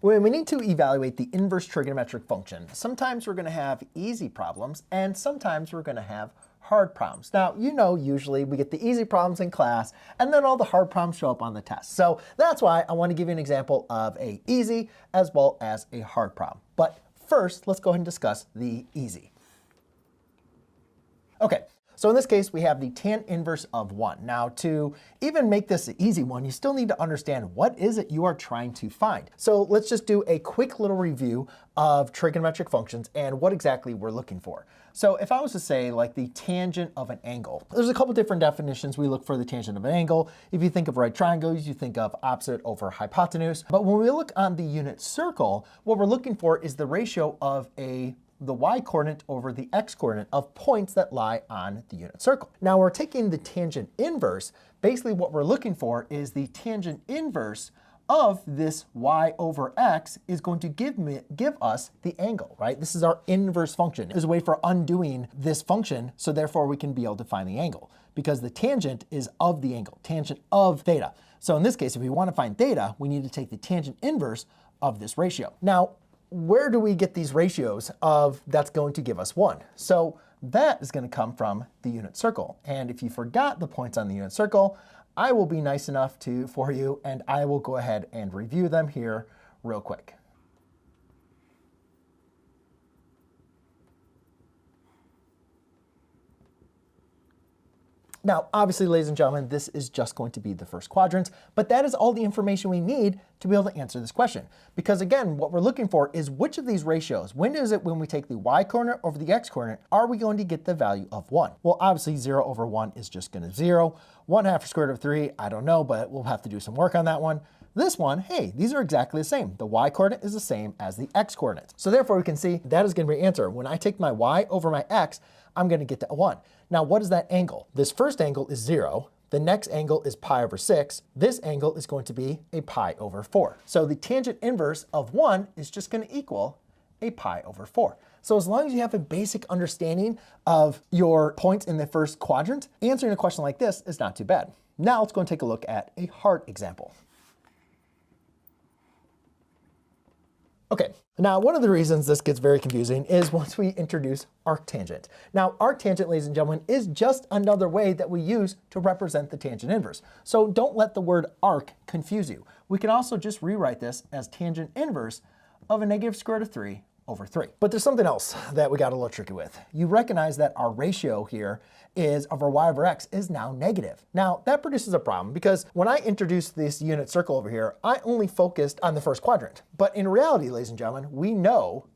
When we need to evaluate the inverse trigonometric function, sometimes we're going to have easy problems and sometimes we're going to have hard problems. Now, you know, usually we get the easy problems in class and then all the hard problems show up on the test. So that's why I want to give you an example of a easy as well as a hard problem. But first, let's go ahead and discuss the easy. Okay. So in this case, we have the tan inverse of 1. Now, to even make this an easy one, you still need to understand what is it you are trying to find. So let's just do a quick little review of trigonometric functions and what exactly we're looking for. So if I was to say like the tangent of an angle, there's a couple different definitions we look for the tangent of an angle. If you think of right triangles, you think of opposite over hypotenuse. But when we look on the unit circle, what we're looking for is the ratio of the y-coordinate over the x-coordinate of points that lie on the unit circle. Now we're taking the tangent inverse. Basically what we're looking for is the tangent inverse of this y over x is going to give us the angle, right? This is our inverse function. There's a way for undoing this function, so therefore we can be able to find the angle because the tangent is of the angle, tangent of theta. So in this case, if we want to find theta, we need to take the tangent inverse of this ratio. Now, where do we get these ratios of that's going to give us 1? So that is going to come from the unit circle. And if you forgot the points on the unit circle, I will be nice enough for you, and I will go ahead and review them here real quick. Now, obviously, ladies and gentlemen, this is just going to be the first quadrant, but that is all the information we need to be able to answer this question. Because again, what we're looking for is which of these ratios, when is it when we take the y-coordinate over the x-coordinate, are we going to get the value of 1? Well, obviously 0 over 1 is just going to 0. 1/2 square root of 3, I don't know, but we'll have to do some work on that one. This one, hey, these are exactly the same. The y-coordinate is the same as the x-coordinate. So therefore, we can see that is going to be the answer. When I take my y over my x, I'm going to get to 1. Now, what is that angle? This first angle is 0. The next angle is pi over 6. This angle is going to be a pi over 4. So the tangent inverse of 1 is just going to equal a pi over 4. So as long as you have a basic understanding of your points in the first quadrant, answering a question like this is not too bad. Now let's go and take a look at a hard example. Okay, now one of the reasons this gets very confusing is once we introduce arctangent. Now, arctangent, ladies and gentlemen, is just another way that we use to represent the tangent inverse. So don't let the word arc confuse you. We can also just rewrite this as tangent inverse of a negative square root of 3 over 3. But there's something else that we got a little tricky with. You recognize that our ratio here is of our y over x is now negative. Now that produces a problem because when I introduced this unit circle over here, I only focused on the first quadrant. But in reality, ladies and gentlemen, we know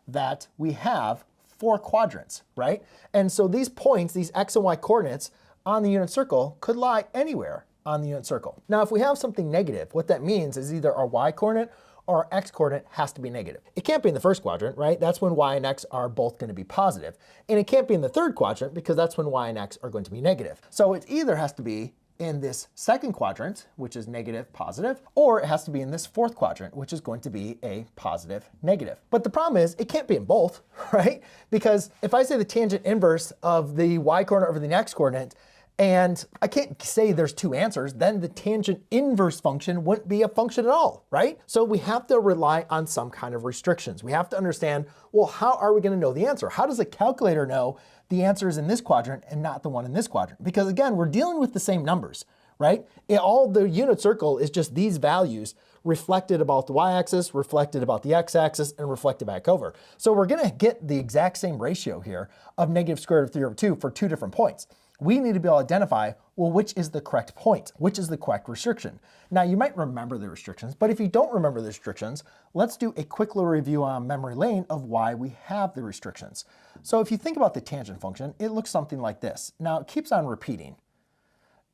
that we have 4 quadrants, right? And so these points, these x and y coordinates on the unit circle could lie anywhere on the unit circle. Now, if we have something negative, what that means is either our y coordinate or our x-coordinate has to be negative. It can't be in the first quadrant, right? That's when y and x are both going to be positive. And it can't be in the third quadrant because that's when y and x are going to be negative. So it either has to be in this second quadrant, which is negative, positive, or it has to be in this fourth quadrant, which is going to be a positive, negative. But the problem is it can't be in both, right? Because if I say the tangent inverse of the y-coordinate over the x-coordinate, and I can't say there's 2 answers, then the tangent inverse function wouldn't be a function at all, right? So we have to rely on some kind of restrictions. We have to understand, well, how are we going to know the answer? How does a calculator know the answer is in this quadrant and not the one in this quadrant? Because again, we're dealing with the same numbers, right? All the unit circle is just these values reflected about the y-axis, reflected about the x-axis, and reflected back over. So we're going to get the exact same ratio here of negative square root of 3 over 2 for 2 different points. We need to be able to identify, well, which is the correct point? Which is the correct restriction? Now, you might remember the restrictions, but if you don't remember the restrictions, let's do a quick little review on memory lane of why we have the restrictions. So if you think about the tangent function, it looks something like this. Now, it keeps on repeating.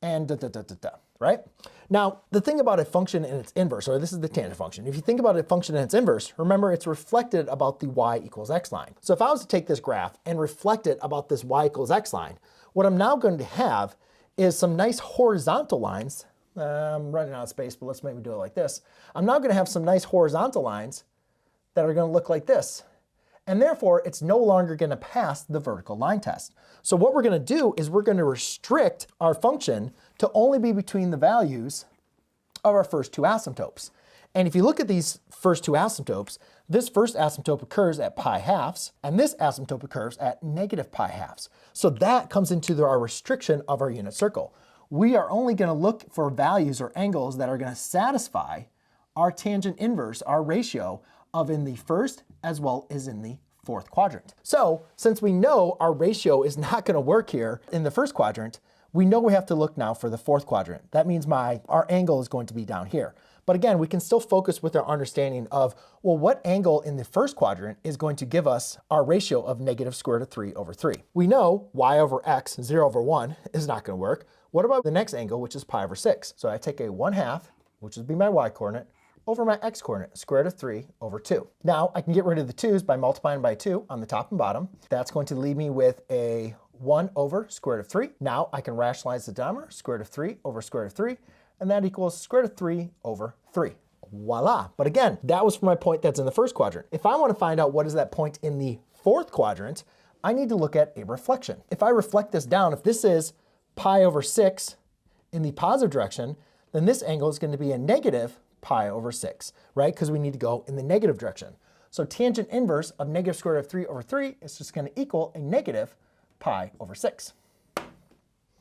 And right? Now, the thing about a function in its inverse, or this is the tangent function. If you think about a function in its inverse, remember it's reflected about the y equals x line. So if I was to take this graph and reflect it about this y equals x line, what I'm now going to have is some nice horizontal lines. I'm running out of space, but let's maybe do it like this. I'm now going to have some nice horizontal lines that are going to look like this. And therefore, it's no longer going to pass the vertical line test. So what we're going to do is we're going to restrict our function to only be between the values of our first 2 asymptotes. And if you look at these first two asymptotes, this first asymptote occurs at pi halves, and this asymptote occurs at negative pi halves. So that comes into our restriction of our unit circle. We are only going to look for values or angles that are going to satisfy our tangent inverse, our ratio of in the first as well as in the fourth quadrant. So since we know our ratio is not going to work here in the first quadrant, we know we have to look now for the fourth quadrant. That means our angle is going to be down here. But again, we can still focus with our understanding of, well, what angle in the first quadrant is going to give us our ratio of negative square root of 3 over 3? We know y over x, 0 over 1, is not going to work. What about the next angle, which is pi over 6? So I take a 1/2, which would be my y coordinate, over my x coordinate, square root of 3 over 2. Now I can get rid of the 2's by multiplying by 2 on the top and bottom. That's going to leave me with a 1 over square root of 3. Now I can rationalize the denominator, square root of 3 over square root of 3, and that equals square root of 3 over 3. Voila. But again, that was for my point that's in the first quadrant. If I want to find out what is that point in the fourth quadrant, I need to look at a reflection. If I reflect this down, if this is pi over 6 in the positive direction, then this angle is going to be a negative pi over 6, right? Because we need to go in the negative direction. So tangent inverse of negative square root of 3 over 3 is just going to equal a negative pi over 6.